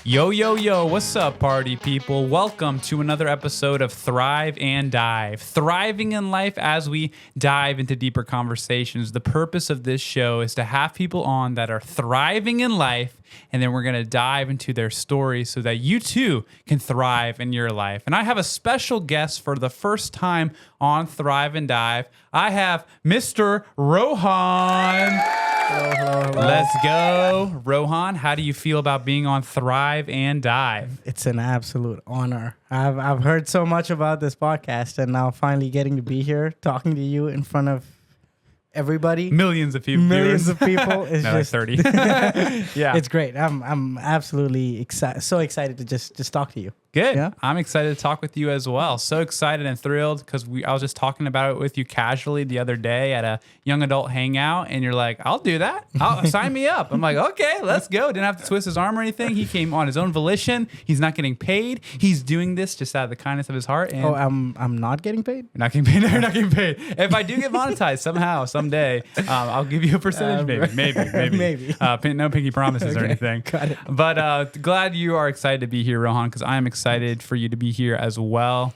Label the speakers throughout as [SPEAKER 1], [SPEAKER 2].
[SPEAKER 1] Yo, yo, yo, what's up, party people? Welcome to another episode of Thrive and Dive. Thriving in life as we dive into deeper conversations. The purpose of this show is to have people on that are thriving in life, and then we're going to dive into their stories so that you too can thrive in your life. And I have a special guest for the first time on Thrive and Dive. I have Mr. Rohan.
[SPEAKER 2] Hello.
[SPEAKER 1] Let's go. Rohan, how do you feel about being on Thrive and Dive?
[SPEAKER 2] It's an absolute honor. I've heard so much about this podcast, and now finally getting to be here, talking to you in front of everybody.
[SPEAKER 1] Millions of people.
[SPEAKER 2] Millions of people. It's
[SPEAKER 1] no,
[SPEAKER 2] just
[SPEAKER 1] 30. Yeah.
[SPEAKER 2] It's great. I'm absolutely so excited to just talk to you.
[SPEAKER 1] Good.
[SPEAKER 2] Yeah?
[SPEAKER 1] I'm excited to talk with you as well. So excited and thrilled because I was just talking about it with you casually the other day at a young adult hangout, and you're like, I'll do that. Sign me up. I'm like, okay, let's go. Didn't have to twist his arm or anything. He came on his own volition. He's not getting paid. He's doing this just out of the kindness of his heart. And
[SPEAKER 2] I'm not getting paid?
[SPEAKER 1] You're not getting paid? No, you're not getting paid. If I do get monetized somehow, someday, I'll give you a percentage, maybe. No pinky promises or anything.
[SPEAKER 2] Got it.
[SPEAKER 1] But glad you are excited to be here, Rohan, because I am excited for you to be here as well.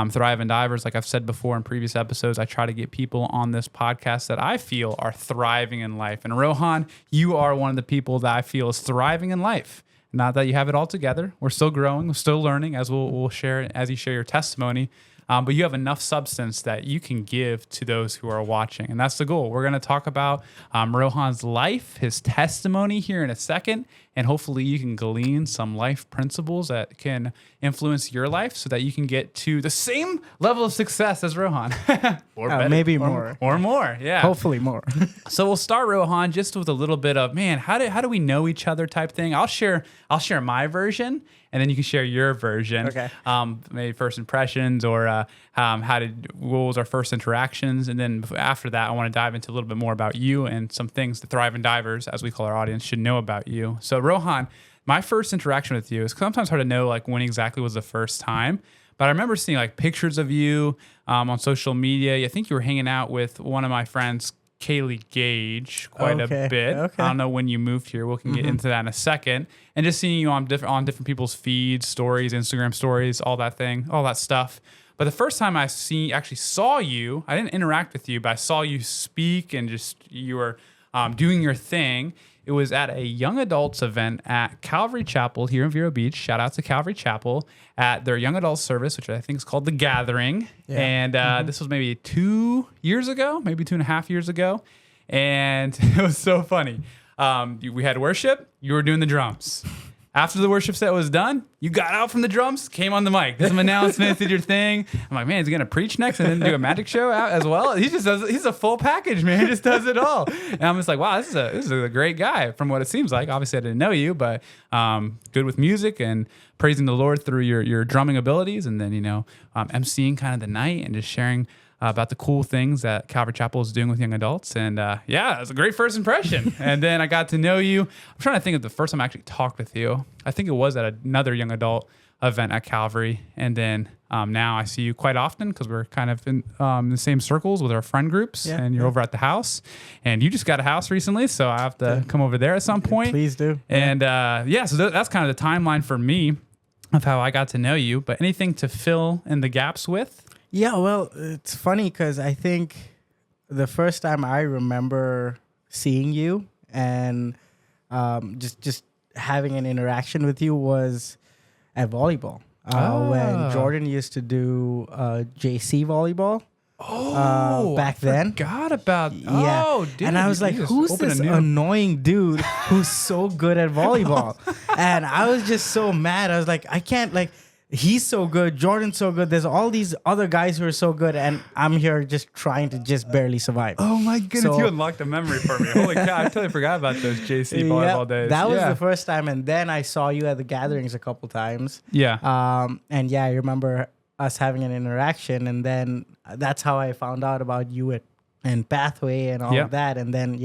[SPEAKER 1] Thrive and Divers, like I've said before in previous episodes, I try to get people on this podcast that I feel are thriving in life. And Rohan, you are one of the people that I feel is thriving in life. Not that you have it all together. We're still growing. We're still learning, as we'll share as you share your testimony. But you have enough substance that you can give to those who are watching. And that's the goal. We're going to talk about Rohan's life, his testimony here in a second. And hopefully you can glean some life principles that can influence your life so that you can get to the same level of success as Rohan. Or better.
[SPEAKER 2] Maybe more.
[SPEAKER 1] Or more, yeah.
[SPEAKER 2] Hopefully more.
[SPEAKER 1] So we'll start, Rohan, just with a little bit of, man, how do we know each other type thing. I'll share my version, and then you can share your version.
[SPEAKER 2] Okay.
[SPEAKER 1] Maybe first impressions or what was our first interactions. And then after that, I want to dive into a little bit more about you and some things that Thrive and Divers, as we call our audience, should know about you. So Rohan, my first interaction with you is sometimes hard to know like when exactly was the first time. But I remember seeing like pictures of you on social media. I think you were hanging out with one of my friends, Kaylee Gage, quite a bit.
[SPEAKER 2] Okay.
[SPEAKER 1] I don't know when you moved here. We can get into that in a second. And just seeing you on different people's feeds, stories, Instagram stories, all that stuff. But the first time I actually saw you, I didn't interact with you, but I saw you speak and just you were doing your thing. It was at a young adults event at Calvary Chapel here in Vero Beach. Shout out to Calvary Chapel at their young adult service, which I think is called The Gathering. Yeah. And this was maybe 2 years ago, maybe 2.5 years ago. And it was so funny. We had worship. You were doing the drums. After the worship set was done, you got out from the drums, came on the mic, did some announcements, did your thing. I'm like, man, is he gonna preach next and then do a magic show out as well? He's a full package, man. He just does it all. And I'm just like, wow, this is a great guy from what it seems like. Obviously, I didn't know you, but good with music and praising the Lord through your drumming abilities, and then emceeing kind of the night and just sharing about the cool things that Calvary Chapel is doing with young adults. And it was a great first impression. And then I got to know you. I'm trying to think of the first time I actually talked with you. I think it was at another young adult event at Calvary. And then now I see you quite often because we're kind of in the same circles with our friend groups. Yeah, and you're over at the house. And you just got a house recently, so I have to come over there at some point.
[SPEAKER 2] Please do.
[SPEAKER 1] And so that's kind of the timeline for me of how I got to know you. But anything to fill in the gaps with?
[SPEAKER 2] Yeah, well, it's funny because I think the first time I remember seeing you and just having an interaction with you was at volleyball. When Jordan used to do JC volleyball. Back then.
[SPEAKER 1] Forgot about.
[SPEAKER 2] Yeah.
[SPEAKER 1] Oh, dude.
[SPEAKER 2] And I was like, who's this annoying dude who's so good at volleyball? And I was just so mad. I was like, I can't he's so good. Jordan's so good. There's all these other guys who are so good, and I'm here just trying to just barely survive.
[SPEAKER 1] Oh my goodness, you unlocked a memory for me. Holy cow, I totally forgot about those JC volleyball days.
[SPEAKER 2] That was the first time, and then I saw you at the gatherings a couple times.
[SPEAKER 1] Yeah.
[SPEAKER 2] And I remember us having an interaction, and then that's how I found out about you and Pathway and all of that. And then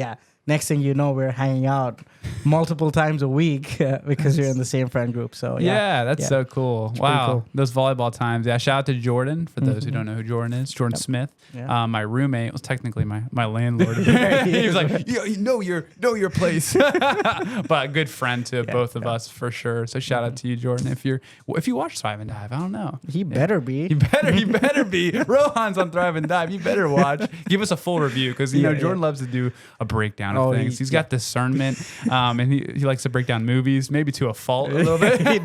[SPEAKER 2] next thing you know, we're hanging out multiple times a week because you're in the same friend group. So
[SPEAKER 1] yeah, that's so cool. Wow,
[SPEAKER 2] cool.
[SPEAKER 1] Those volleyball times. Yeah, shout out to Jordan for those who don't know who Jordan is. Jordan Smith.
[SPEAKER 2] Yeah.
[SPEAKER 1] My roommate was technically my landlord. He was like, you know your place, but a good friend to both of us for sure. So shout out to you, Jordan. If you watch Thrive and Dive, I don't know.
[SPEAKER 2] He better be.
[SPEAKER 1] He better be. Rohan's on Thrive and Dive. You better watch. Give us a full review because Jordan loves to do a breakdown of things. He's got discernment, and he likes to break down movies, maybe to a fault a little bit. He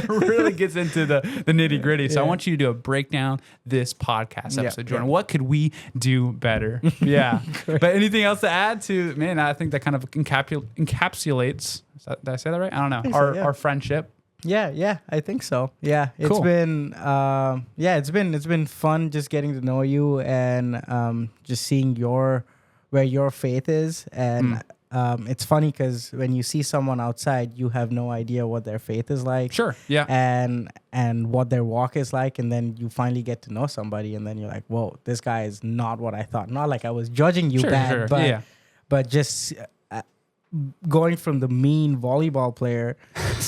[SPEAKER 1] really gets into the nitty gritty. So I want you to do a breakdown this podcast episode, Jordan. What could we do better? Yeah. But anything else to add to? Man, I think that kind of encapsulates. Did I say that right? I don't know. Our friendship.
[SPEAKER 2] Yeah, I think so. Yeah, it's
[SPEAKER 1] Cool.
[SPEAKER 2] been it's been fun just getting to know you and just seeing where your faith is. And it's funny because when you see someone outside, you have no idea what their faith is like.
[SPEAKER 1] Sure. Yeah.
[SPEAKER 2] And what their walk is like, and then you finally get to know somebody, and then you're like, whoa, this guy is not what I thought. Not like I was judging you bad, but just going from the mean volleyball player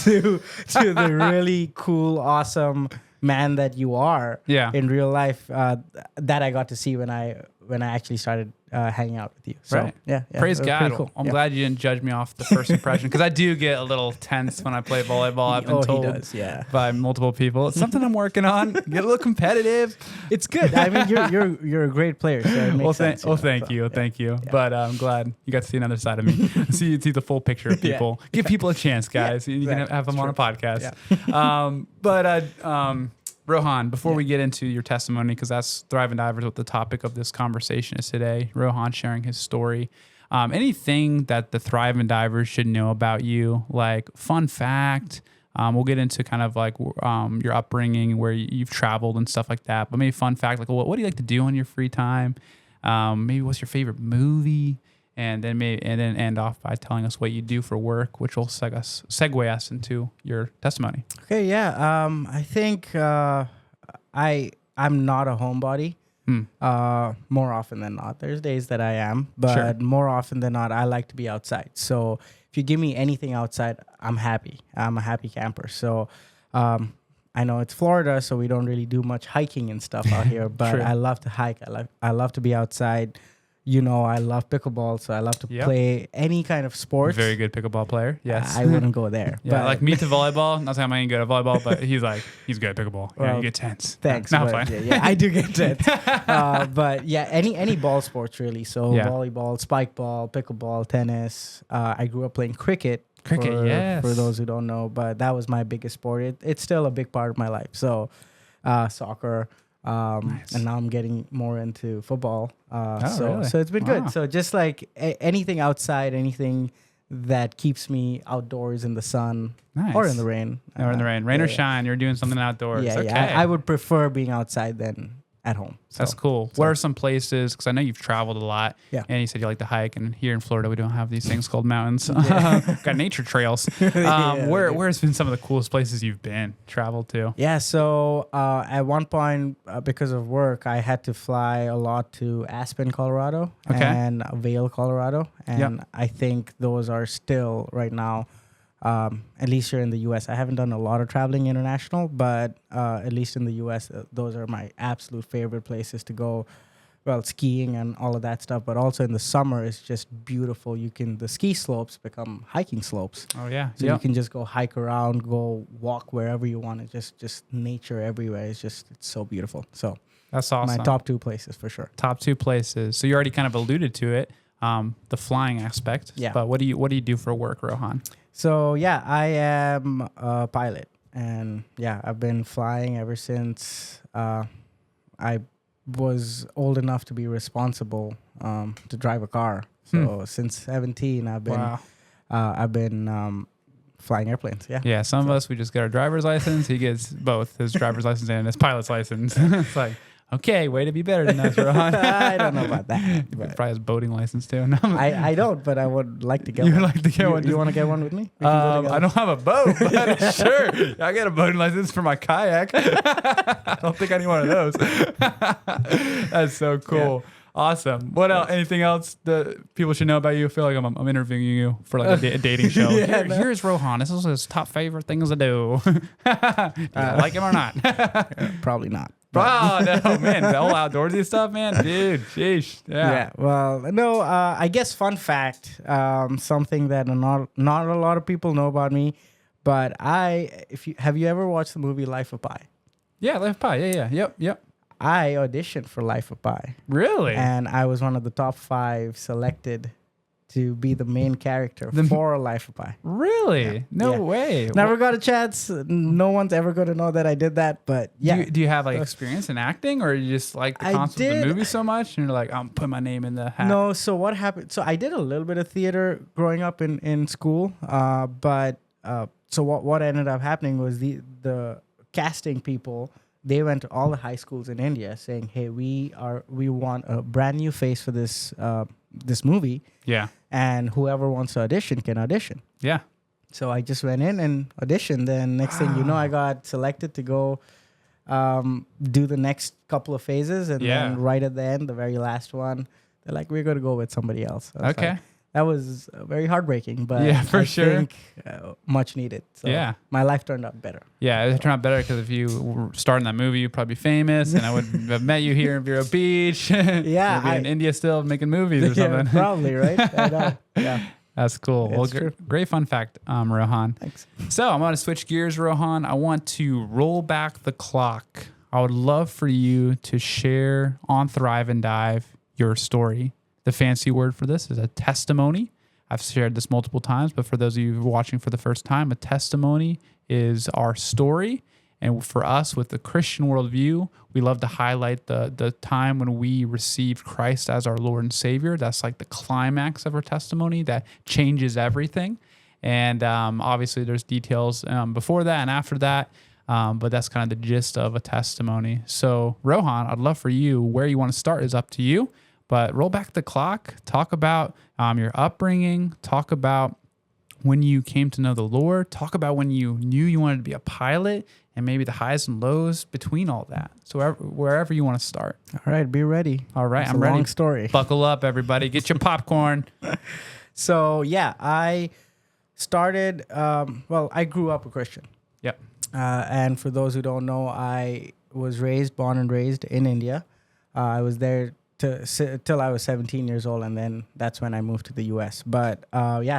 [SPEAKER 2] to the really cool, awesome man that you are in real life, that I got to see when I actually started hanging out with you. So,
[SPEAKER 1] right.
[SPEAKER 2] Yeah.
[SPEAKER 1] Praise God.
[SPEAKER 2] Cool.
[SPEAKER 1] I'm glad you didn't judge me off the first impression because I do get a little tense when I play volleyball. I've been told
[SPEAKER 2] he does,
[SPEAKER 1] by multiple people. It's something I'm working on. Get a little competitive.
[SPEAKER 2] It's good. I mean, you're a great player. So it makes sense.
[SPEAKER 1] Thank you. Yeah. But I'm glad you got to see another side of me. see the full picture of people. Give people a chance, guys. You can have them on a podcast. Yeah. Rohan, before we get into your testimony, because that's Thrive and Dive is what the topic of this conversation is today. Rohan sharing his story. Anything that the Thrive and Divers should know about you, like fun fact. We'll get into kind of like your upbringing, where you've traveled and stuff like that. But maybe fun fact, like what do you like to do on your free time? Maybe what's your favorite movie? And then end off by telling us what you do for work, which will segue us into your testimony.
[SPEAKER 2] Okay, yeah. I think I'm not a homebody. More often than not. There's days that I am, but more often than not, I like to be outside. So if you give me anything outside, I'm happy. I'm a happy camper. So I know it's Florida, so we don't really do much hiking and stuff out here, but I love to hike. I love to be outside. I love pickleball, so I love to play any kind of sports.
[SPEAKER 1] Very good pickleball player. Yes.
[SPEAKER 2] I wouldn't go there.
[SPEAKER 1] But like me to volleyball. Not saying I'm any good at volleyball, but he's good at pickleball. Well, you get tense.
[SPEAKER 2] Thanks.
[SPEAKER 1] No,
[SPEAKER 2] fine. Yeah, I do get tense. But yeah, any ball sports really. So volleyball, spike ball, pickleball, tennis. I grew up playing cricket. For those who don't know, but that was my biggest sport. It's still a big part of my life. So soccer. Nice. And now I'm getting more into football. So it's been good. So just like anything outside, anything that keeps me outdoors in the sun or in the rain.
[SPEAKER 1] Rain or shine, you're doing something outdoors.
[SPEAKER 2] Yeah, okay. I would prefer being outside than at home. So,
[SPEAKER 1] that's cool. What are some places, because I know you've traveled a lot, and you said you like to hike, and here in Florida we don't have these things called mountains. Got nature trails. Where's been some of the coolest places you've traveled to? Yeah,
[SPEAKER 2] so at one point, because of work, I had to fly a lot to Aspen, Colorado, and Vail, Colorado, and I think those are still right now, at least here in the U.S. I haven't done a lot of traveling international, but at least in the U.S., those are my absolute favorite places to go. Well, skiing and all of that stuff, but also in the summer, it's just beautiful. The ski slopes become hiking slopes.
[SPEAKER 1] Oh, yeah.
[SPEAKER 2] So you can just go hike around, go walk wherever you want. It's just nature everywhere. It's so beautiful. So
[SPEAKER 1] that's awesome.
[SPEAKER 2] My top two places for sure.
[SPEAKER 1] Top two places. So you already kind of alluded to it, the flying aspect. Yeah. But what do you do for work, Rohan?
[SPEAKER 2] So I am a pilot, and I've been flying ever since I was old enough to be responsible to drive a car. So since 17, I've been flying airplanes.
[SPEAKER 1] Yeah. Some of us, we just get our driver's license. He gets both his driver's license and his pilot's license. It's like, okay, way to be better than us, Rohan.
[SPEAKER 2] I don't know about that.
[SPEAKER 1] Probably has boating license too. No,
[SPEAKER 2] I don't, but I would like to get one.
[SPEAKER 1] You'd like to get one?
[SPEAKER 2] You want to get one with me?
[SPEAKER 1] I don't have a boat, but sure. I got a boating license for my kayak. I don't think I need one of those. That's so cool. Awesome. What else? Anything else that people should know about you? I feel like I'm interviewing you for like a dating show. Here's Rohan. This is his top favorite things to do. Do you like him or not?
[SPEAKER 2] Probably not.
[SPEAKER 1] Oh, no, man. The whole outdoorsy stuff, man. Dude, sheesh. Yeah.
[SPEAKER 2] Well, no, I guess fun fact, something that not a lot of people know about me, but have you ever watched the movie Life of Pi?
[SPEAKER 1] Yeah, Life of Pi. Yeah. Yep.
[SPEAKER 2] I auditioned for Life of Pi.
[SPEAKER 1] Really?
[SPEAKER 2] And I was one of the top 5 selected to be the main character for Life of Pi.
[SPEAKER 1] Really?
[SPEAKER 2] Yeah.
[SPEAKER 1] No way.
[SPEAKER 2] Never got a chance. No one's ever going to know that I did that, but yeah.
[SPEAKER 1] Do you have like experience in acting, or you just like the concept of the movie so much and you're like, I'm putting my name in the hat?
[SPEAKER 2] No, so what happened? So I did a little bit of theater growing up in school, but so what ended up happening was the casting people, they went to all the high schools in India saying, hey, we want a brand new face for this movie.
[SPEAKER 1] Yeah.
[SPEAKER 2] And whoever wants to audition can audition.
[SPEAKER 1] Yeah.
[SPEAKER 2] So I just went in and auditioned. Then next thing you know, I got selected to go do the next couple of phases. And then right at the end, the very last one, they're like, we're going to go with somebody else.
[SPEAKER 1] Okay.
[SPEAKER 2] Like, that was very heartbreaking, but
[SPEAKER 1] I think
[SPEAKER 2] much needed. So my life turned out better.
[SPEAKER 1] Yeah, it turned out better because if you were starting that movie, you'd probably be famous, and I would have met you here in Vero Beach.
[SPEAKER 2] Yeah,
[SPEAKER 1] maybe in India still making movies or something.
[SPEAKER 2] Probably, right? I know. Yeah.
[SPEAKER 1] That's cool. Well, great fun fact, Rohan.
[SPEAKER 2] Thanks.
[SPEAKER 1] So I'm going to switch gears, Rohan. I want to roll back the clock. I would love for you to share on Thrive and Dive your story. The fancy word for this is a testimony. I've shared this multiple times, but for those of you watching for the first time, a testimony is our story. And for us, with the Christian worldview, we love to highlight the time when we received Christ as our Lord and Savior. That's like the climax of our testimony that changes everything. And obviously, there's details before that and after that, but that's kind of the gist of a testimony. So, Rohan, I'd love for you, where you want to start is up to you. But roll back the clock, talk about your upbringing, talk about when you came to know the Lord, talk about when you knew you wanted to be a pilot, and maybe the highs and lows between all that. So wherever you want to start.
[SPEAKER 2] All right, be ready.
[SPEAKER 1] All right,
[SPEAKER 2] I'm ready. Long story.
[SPEAKER 1] Buckle up, everybody. Get your popcorn.
[SPEAKER 2] So, yeah, I started, I grew up a Christian.
[SPEAKER 1] Yep.
[SPEAKER 2] And for those who don't know, I was born and raised in India. I was there till I was 17 years old, and then that's when I moved to the U.S. But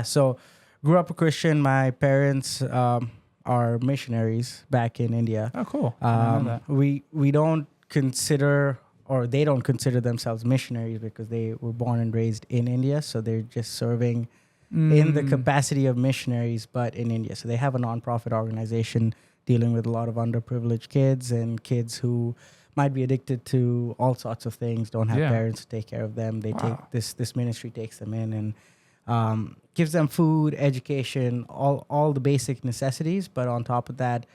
[SPEAKER 2] so grew up a Christian. My parents are missionaries back in India.
[SPEAKER 1] Oh, cool. I know that.
[SPEAKER 2] We don't consider, or they don't consider themselves missionaries because they were born and raised in India, so they're just serving in the capacity of missionaries, but in India. So they have a nonprofit organization dealing with a lot of underprivileged kids and kids who might be addicted to all sorts of things, don't have parents to take care of them. They take this ministry takes them in and gives them food, education, all the basic necessities. But on top of that,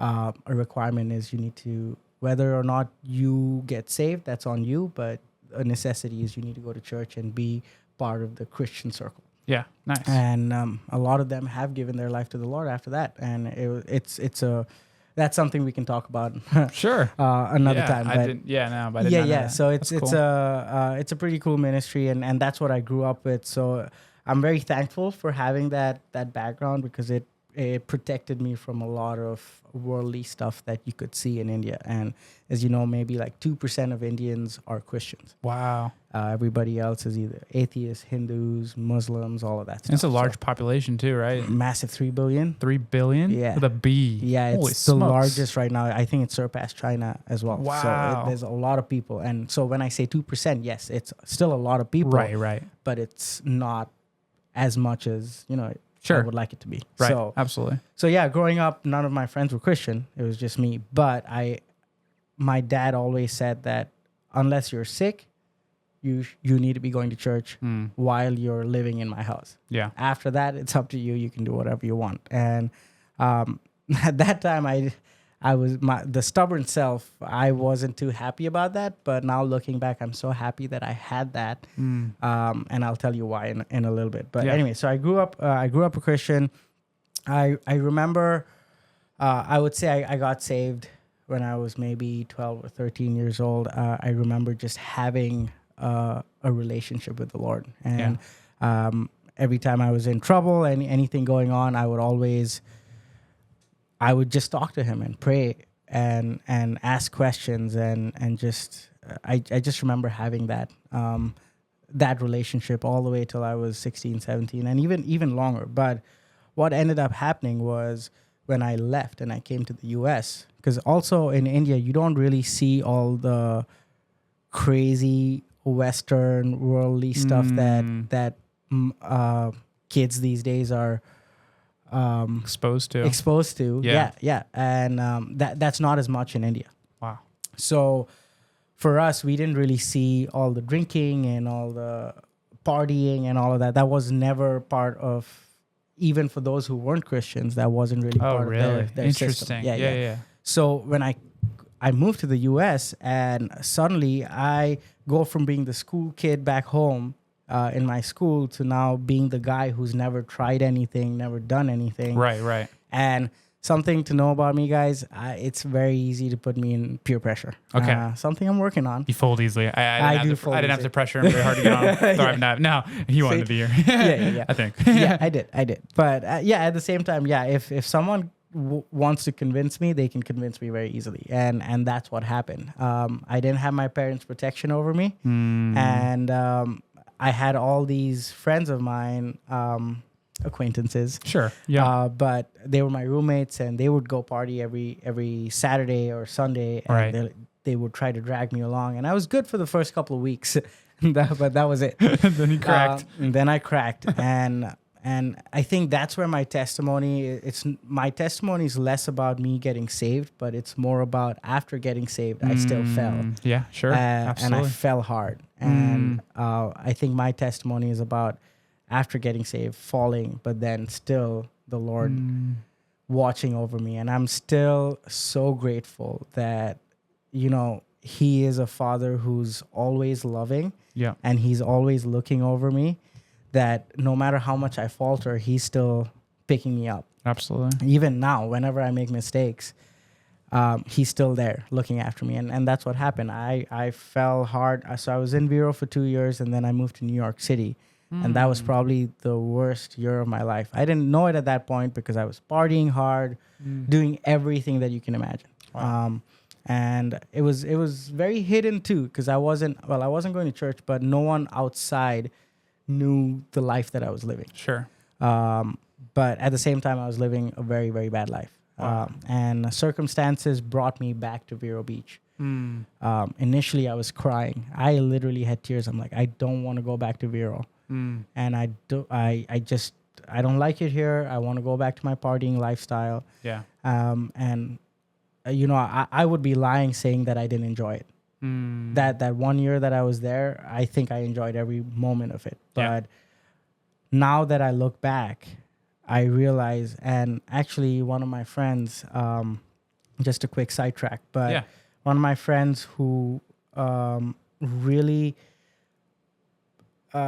[SPEAKER 2] a requirement is you need to, whether or not you get saved, that's on you. But a necessity is you need to go to church and be part of the Christian circle.
[SPEAKER 1] Yeah, nice.
[SPEAKER 2] And a lot of them have given their life to the Lord after that. And that's something we can talk about.
[SPEAKER 1] Sure.
[SPEAKER 2] Another time. But
[SPEAKER 1] I didn't know that.
[SPEAKER 2] So it's
[SPEAKER 1] cool.
[SPEAKER 2] It's a pretty cool ministry, and that's what I grew up with. So I'm very thankful for having that background because it protected me from a lot of worldly stuff that you could see in India. And as you know, maybe like 2% of Indians are Christians.
[SPEAKER 1] Wow.
[SPEAKER 2] Everybody else is either atheists, Hindus, Muslims, all of that stuff.
[SPEAKER 1] And it's a large population too, right?
[SPEAKER 2] Massive 3 billion.
[SPEAKER 1] 3 billion?
[SPEAKER 2] Yeah.
[SPEAKER 1] With a B.
[SPEAKER 2] Yeah, it's
[SPEAKER 1] Holy
[SPEAKER 2] the
[SPEAKER 1] smokes.
[SPEAKER 2] largest right now. I think it surpassed China as well.
[SPEAKER 1] Wow.
[SPEAKER 2] So there's a lot of people. And so when I say 2%, yes, it's still a lot of people.
[SPEAKER 1] Right.
[SPEAKER 2] But it's not as much as,
[SPEAKER 1] Sure.
[SPEAKER 2] I would like it to be.
[SPEAKER 1] Right,
[SPEAKER 2] So,
[SPEAKER 1] absolutely.
[SPEAKER 2] So yeah, growing up, none of my friends were Christian. It was just me. But my dad always said that unless you're sick, you need to be going to church while you're living in my house.
[SPEAKER 1] Yeah.
[SPEAKER 2] After that, it's up to you. You can do whatever you want. And at that time, I was the stubborn self. I wasn't too happy about that. But now looking back, I'm so happy that I had that. And I'll tell you why in a little bit. But anyway, so I grew up a Christian. I remember, I would say I got saved when I was maybe 12 or 13 years old. I remember just having a relationship with the Lord. And every time I was in trouble and anything going on, I would just talk to him and pray and ask questions and just I just remember having that relationship all the way till I was 16, 17, and even longer. But what ended up happening was when I left and I came to the US, because also in India, you don't really see all the crazy Western worldly stuff that kids these days are
[SPEAKER 1] exposed to.
[SPEAKER 2] Yeah. And that's not as much in India.
[SPEAKER 1] Wow.
[SPEAKER 2] So for us, we didn't really see all the drinking and all the partying and all of that. That was never part of, even for those who weren't Christians, that wasn't really part of their
[SPEAKER 1] Interesting.
[SPEAKER 2] system.
[SPEAKER 1] Yeah.
[SPEAKER 2] So when I moved to the US, and suddenly I go from being the school kid back home in my school to now being the guy who's never tried anything, never done anything.
[SPEAKER 1] Right.
[SPEAKER 2] And something to know about me, guys, it's very easy to put me in peer pressure.
[SPEAKER 1] Okay.
[SPEAKER 2] Something I'm working on.
[SPEAKER 1] You fold easily. I didn't have to pressure him very hard to get on. Sorry, no, he wanted to be here.
[SPEAKER 2] Yeah.
[SPEAKER 1] I think.
[SPEAKER 2] Yeah, I did. But at the same time, if someone wants to convince me, they can convince me very easily. And that's what happened. I didn't have my parents' protection over me. And I had all these friends of mine, acquaintances.
[SPEAKER 1] Sure. Yeah.
[SPEAKER 2] But they were my roommates, and they would go party every Saturday or Sunday, and
[SPEAKER 1] Right.
[SPEAKER 2] they would try to drag me along. And I was good for the first couple of weeks, but that was it.
[SPEAKER 1] Then he cracked.
[SPEAKER 2] And then I cracked, and I think that's where my testimony is less about me getting saved, but it's more about after getting saved, I still fell.
[SPEAKER 1] Yeah, sure. Absolutely.
[SPEAKER 2] And I fell hard. And I think my testimony is about after getting saved, falling, but then still the Lord watching over me. And I'm still so grateful that, He is a Father who's always loving.
[SPEAKER 1] Yeah.
[SPEAKER 2] And He's always looking over me, that no matter how much I falter, He's still picking me up.
[SPEAKER 1] Absolutely.
[SPEAKER 2] Even now, whenever I make mistakes, He's still there looking after me. And that's what happened. I fell hard. So I was in Vero for 2 years, and then I moved to New York City. And that was probably the worst year of my life. I didn't know it at that point because I was partying hard, doing everything that you can imagine.
[SPEAKER 1] Wow.
[SPEAKER 2] And it was very hidden too, because I wasn't going to church, but no one outside knew the life that I was living.
[SPEAKER 1] Sure.
[SPEAKER 2] But at the same time, I was living a very, very bad life.
[SPEAKER 1] Wow.
[SPEAKER 2] And circumstances brought me back to Vero Beach. Initially, I was crying. I literally had tears. I'm like, I don't want to go back to Vero. And I don't like it here. I want to go back to my partying lifestyle.
[SPEAKER 1] Yeah.
[SPEAKER 2] I would be lying saying that I didn't enjoy it. That 1 year that I was there, I think I enjoyed every moment of it. But now that I look back, I realize, and actually one of my friends, just a quick sidetrack, but one of my friends who really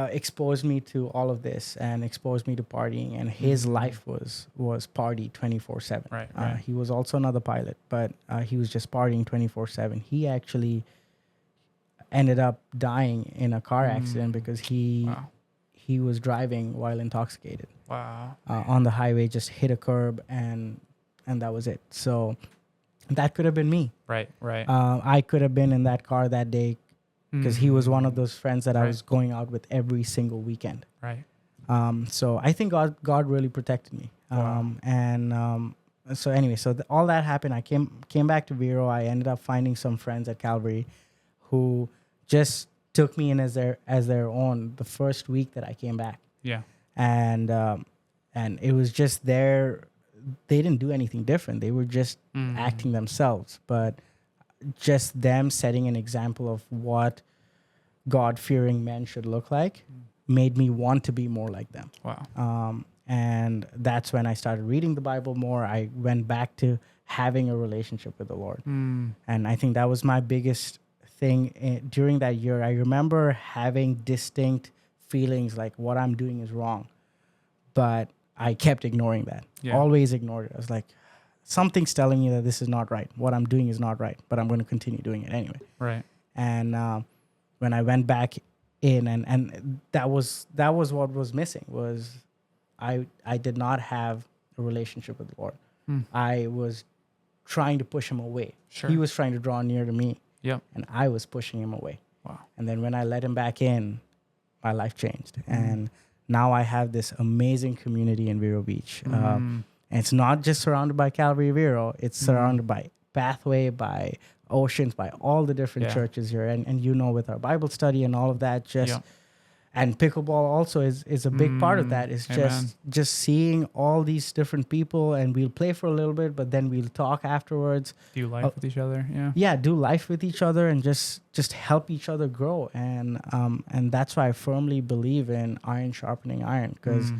[SPEAKER 2] exposed me to all of this and exposed me to partying, and his life was party 24/7.
[SPEAKER 1] Right.
[SPEAKER 2] He was also another pilot, but he was just partying 24/7. He actually ended up dying in a car accident because he was driving while intoxicated.
[SPEAKER 1] Wow.
[SPEAKER 2] On the highway, just hit a curb, and that was it. So that could have been me.
[SPEAKER 1] Right.
[SPEAKER 2] I could have been in that car that day, because he was one of those friends that I was going out with every single weekend.
[SPEAKER 1] Right.
[SPEAKER 2] So I think God really protected me. So anyway, all that happened. I came back to Vero. I ended up finding some friends at Calvary who just took me in as their own the first week that I came back.
[SPEAKER 1] Yeah.
[SPEAKER 2] And it was just they didn't do anything different. They were just acting themselves, but just them setting an example of what God-fearing men should look like made me want to be more like them.
[SPEAKER 1] Wow.
[SPEAKER 2] And that's when I started reading the Bible more. I went back to having a relationship with the Lord. And I think that was my biggest thing during that year. I remember having distinct feelings like what I'm doing is wrong, but I kept ignoring that. Always ignored it. I was like, something's telling me that this is not right. What I'm doing is not right, but I'm going to continue doing it anyway.
[SPEAKER 1] Right.
[SPEAKER 2] And when I went back in, and that was what was missing, was I did not have a relationship with the Lord. I was trying to push him away.
[SPEAKER 1] Sure.
[SPEAKER 2] He was trying to draw near to me.
[SPEAKER 1] Yep.
[SPEAKER 2] And I was pushing him away.
[SPEAKER 1] Wow.
[SPEAKER 2] And then when I let him back in, my life changed. And now I have this amazing community in Vero Beach. And it's not just surrounded by Calvary Vero. It's surrounded by Pathway, by Oceans, by all the different churches here. And you know, with our Bible study and all of that, just and pickleball also is a big part of that. It's just seeing all these different people, and we'll play for a little bit, but then we'll talk afterwards.
[SPEAKER 1] Do life with each other,
[SPEAKER 2] do life with each other, and just help each other grow. And that's why I firmly believe in iron sharpening iron, because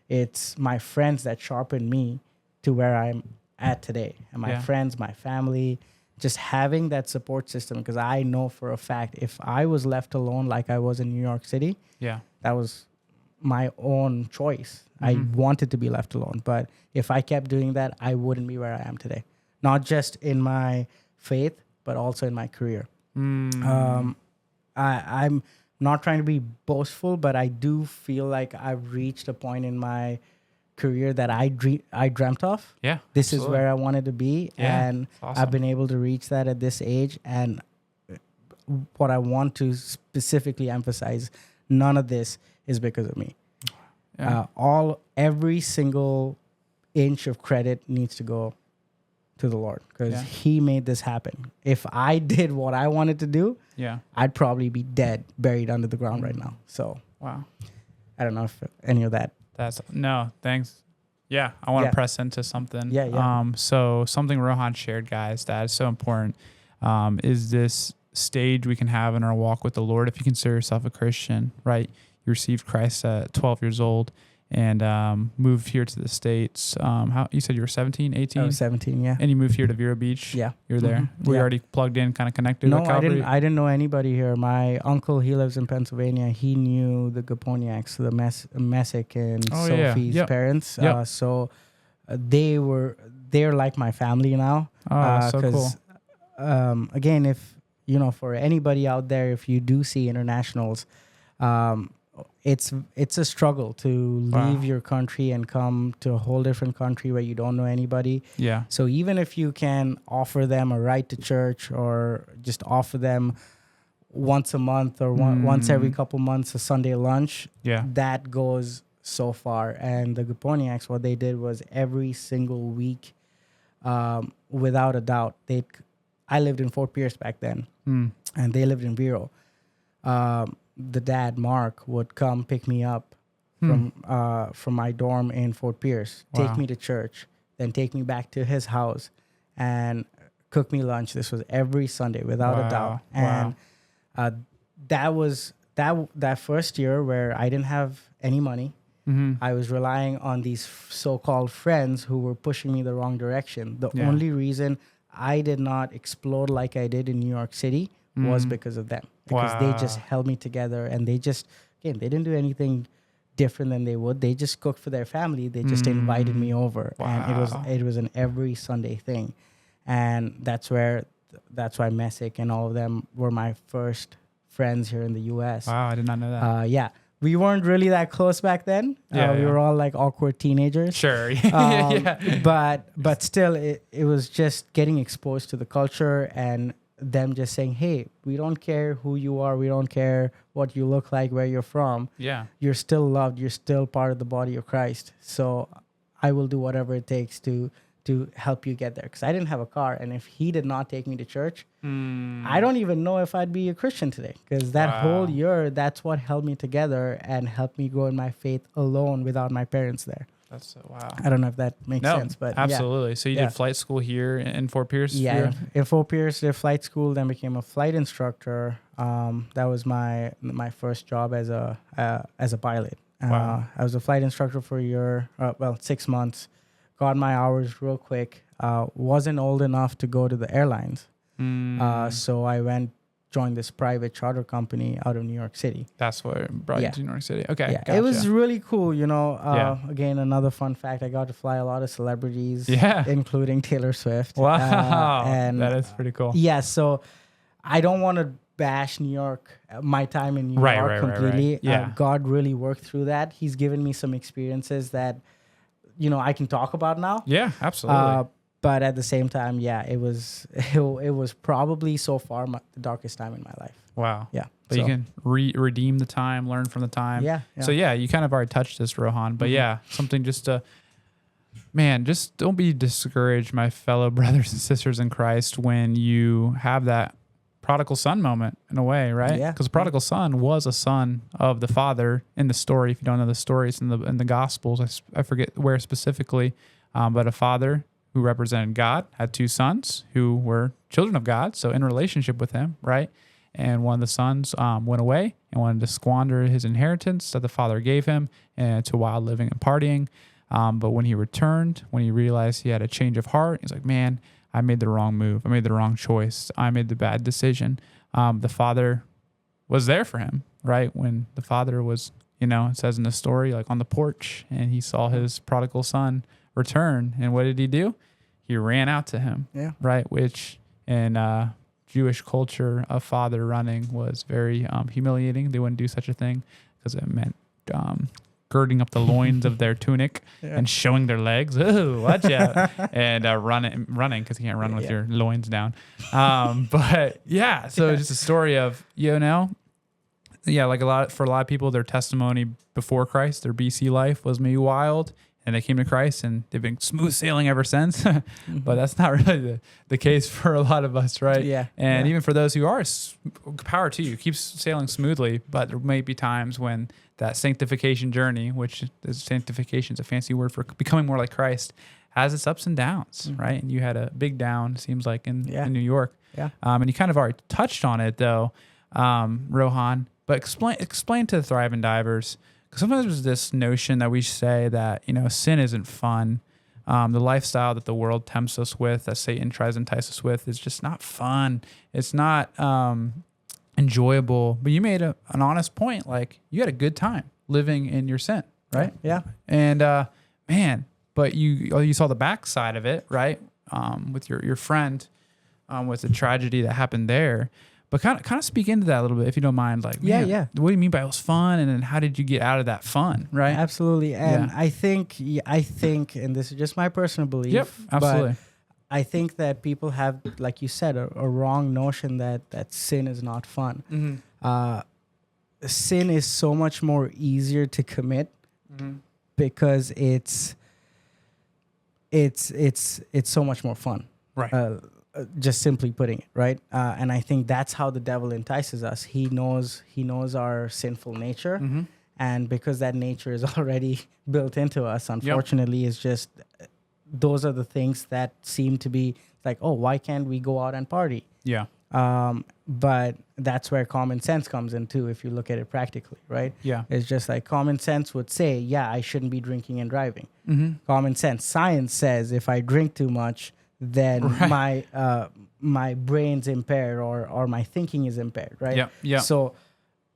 [SPEAKER 2] it's my friends that sharpen me to where I'm at today, and my friends, my family. Just having that support system, because I know for a fact if I was left alone like I was in New York City, that was my own choice. I wanted to be left alone. But if I kept doing that, I wouldn't be where I am today. Not just in my faith, but also in my career. I'm not trying to be boastful, but I do feel like I've reached a point in my career that I dreamt of. This is where I wanted to be, and awesome. I've been able to reach that at this age. And what I want to specifically emphasize, none of this is because of me. Every single inch of credit needs to go to the Lord, because he made this happen. If I did what I wanted to do, I'd probably be dead, buried under the ground right now. So
[SPEAKER 1] wow,
[SPEAKER 2] I don't know if any of that.
[SPEAKER 1] Thanks. Yeah, I want to press into something. So something Rohan shared, guys, that is so important, is this stage we can have in our walk with the Lord. If you consider yourself a Christian, right? You received Christ at 12 years old and moved here to the States. How you said you were 17, 18?
[SPEAKER 2] I was 17, yeah.
[SPEAKER 1] And you moved here to Vero Beach?
[SPEAKER 2] Yeah.
[SPEAKER 1] You were there? Were you already plugged in, kind of connected?
[SPEAKER 2] No, I didn't know anybody here. My uncle, he lives in Pennsylvania. He knew the Gaponiuks, the Messick and Sophie's parents. So they're like my family now.
[SPEAKER 1] So cool.
[SPEAKER 2] Again, if, for anybody out there, if you do see internationals, it's a struggle to leave your country and come to a whole different country where you don't know anybody.
[SPEAKER 1] Yeah.
[SPEAKER 2] So even if you can offer them a ride to church, or just offer them once a month or once every couple months a Sunday lunch, that goes so far. And the Gaponiuks, what they did was every single week, without a doubt, I lived in Fort Pierce back then, and they lived in Vero. The dad, Mark, would come pick me up from my dorm in Fort Pierce, take me to church, then take me back to his house and cook me lunch. This was every Sunday, without a doubt. And that was that first year where I didn't have any money. I was relying on these so-called friends who were pushing me the wrong direction. The only reason I did not explode like I did in New York City was because of them. Because they just held me together, and they didn't do anything different than they would. They just cooked for their family. They just invited me over, and it was an every Sunday thing. And that's why Messick and all of them were my first friends here in the U.S.
[SPEAKER 1] Wow, I did not know that.
[SPEAKER 2] We weren't really that close back then. We were all like awkward teenagers.
[SPEAKER 1] Sure.
[SPEAKER 2] But still, it was just getting exposed to the culture, and them just saying, hey, we don't care who you are. We don't care what you look like, where you're from.
[SPEAKER 1] Yeah.
[SPEAKER 2] You're still loved. You're still part of the body of Christ. So I will do whatever it takes to help you get there. Because I didn't have a car. And if he did not take me to church, I don't even know if I'd be a Christian today. Because that whole year, that's what held me together and helped me grow in my faith alone without my parents there.
[SPEAKER 1] That's wow.
[SPEAKER 2] I don't know if that makes sense, but
[SPEAKER 1] absolutely. So you did flight school here in Fort Pierce?
[SPEAKER 2] Yeah, in Fort Pierce, did flight school, then became a flight instructor. That was my first job as a pilot. I was a flight instructor for a year, 6 months. Got my hours real quick. Wasn't old enough to go to the airlines, so I joined this private charter company out of New York City.
[SPEAKER 1] That's what brought you to New York City. Okay.
[SPEAKER 2] Yeah. Gotcha. It was really cool, Again, another fun fact, I got to fly a lot of celebrities, including Taylor Swift.
[SPEAKER 1] Wow. And that is pretty cool.
[SPEAKER 2] Yeah, so I don't want to bash New York, my time in New
[SPEAKER 1] Right,
[SPEAKER 2] York
[SPEAKER 1] right,
[SPEAKER 2] completely.
[SPEAKER 1] right. Yeah.
[SPEAKER 2] God really worked through that. He's given me some experiences that, I can talk about now.
[SPEAKER 1] Yeah, absolutely.
[SPEAKER 2] But at the same time, yeah, it was it was probably so far the darkest time in my life.
[SPEAKER 1] Wow.
[SPEAKER 2] Yeah.
[SPEAKER 1] But you can redeem the time, learn from the time.
[SPEAKER 2] Yeah.
[SPEAKER 1] So yeah, you kind of already touched this, Rohan. But yeah, something just to, man, just don't be discouraged, my fellow brothers and sisters in Christ, when you have that prodigal son moment in a way, right?
[SPEAKER 2] Yeah.
[SPEAKER 1] Because the prodigal son was a son of the father in the story. If you don't know the stories in the Gospels, I forget where specifically, but a father who represented God had two sons who were children of God, so in relationship with him, right? And one of the sons went away and wanted to squander his inheritance that the father gave him to wild living and partying. But when he returned, when he realized he had a change of heart, he's like, man, I made the wrong move. I made the wrong choice. I made the bad decision. The father was there for him, right? When the father was, it says in the story, like on the porch, and he saw his prodigal son return. And what did he do? He ran out to him, right? Which in Jewish culture, a father running was very humiliating. They wouldn't do such a thing because it meant girding up the loins of their tunic and showing their legs. Ooh, watch out. And running because you can't run with your loins down. But yeah, so it's just a story of, like for a lot of people, their testimony before Christ, their BC life was maybe wild, and they came to Christ and they've been smooth sailing ever since. But that's not really the case for a lot of us, right?
[SPEAKER 2] Yeah.
[SPEAKER 1] And even for those who are, power to you, keep sailing smoothly, but there may be times when that sanctification journey, which is sanctification is a fancy word for becoming more like Christ, has its ups and downs, right? And you had a big down, seems like, in New York. Yeah. And you kind of already touched on it, though, Rohan. But explain to the Thriving Divers, because sometimes there's this notion that we say that, sin isn't fun. The lifestyle that the world tempts us with, that Satan tries to entice us with, is just not fun. It's not enjoyable. But you made an honest point. Like, you had a good time living in your sin, right?
[SPEAKER 2] Yeah.
[SPEAKER 1] And man, but you saw the backside of it, right? With your friend, with the tragedy that happened there. But kind of speak into that a little bit, if you don't mind. Like, man, what do you mean by it was fun? And then how did you get out of that fun, right?
[SPEAKER 2] Absolutely. And I think, and this is just my personal belief.
[SPEAKER 1] Yep, absolutely.
[SPEAKER 2] But I think that people have, like you said, a wrong notion that sin is not fun. Mm-hmm. Sin is so much more easier to commit because it's so much more fun.
[SPEAKER 1] Right.
[SPEAKER 2] Just simply putting it, right? And I think that's how the devil entices us. He knows our sinful nature, and because that nature is already built into us, unfortunately, it's just those are the things that seem to be like, oh, why can't we go out and party? Yeah. But that's where common sense comes in too, if you look at it practically, right? Yeah. It's just like common sense would say, yeah, I shouldn't be drinking and driving. Common sense. Science says if I drink too much, then my brain's impaired or my thinking is impaired, right? Yeah, yeah. So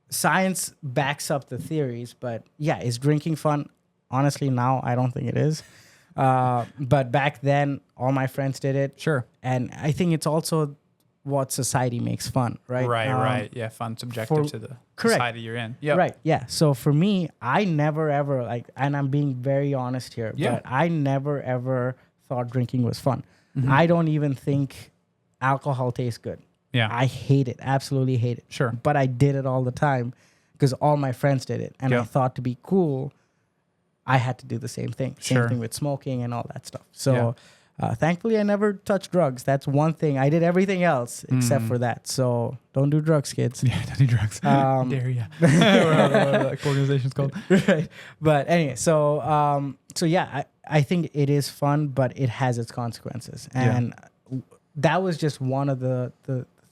[SPEAKER 2] science backs up the theories, but yeah, is drinking fun? Honestly, now I don't think it is. But back then, all my friends did it. Sure. And I think it's also what society makes fun, right?
[SPEAKER 1] Right. Yeah, fun subjective to the society you're in. Yeah.
[SPEAKER 2] Right. Yeah. So for me, I never ever and I'm being very honest here, but I never ever thought drinking was fun. I don't even think alcohol tastes good. Yeah. I hate it. Absolutely hate it. Sure. But I did it all the time because all my friends did it. And I thought to be cool, I had to do the same thing. Same thing with smoking and all that stuff. So thankfully, I never touched drugs. That's one thing. I did everything else except for that. So don't do drugs, kids.
[SPEAKER 1] Yeah, don't do drugs. Dare you. What organization's called.
[SPEAKER 2] Right. But anyway, so yeah, I think it is fun, but it has its consequences. And that was just one of the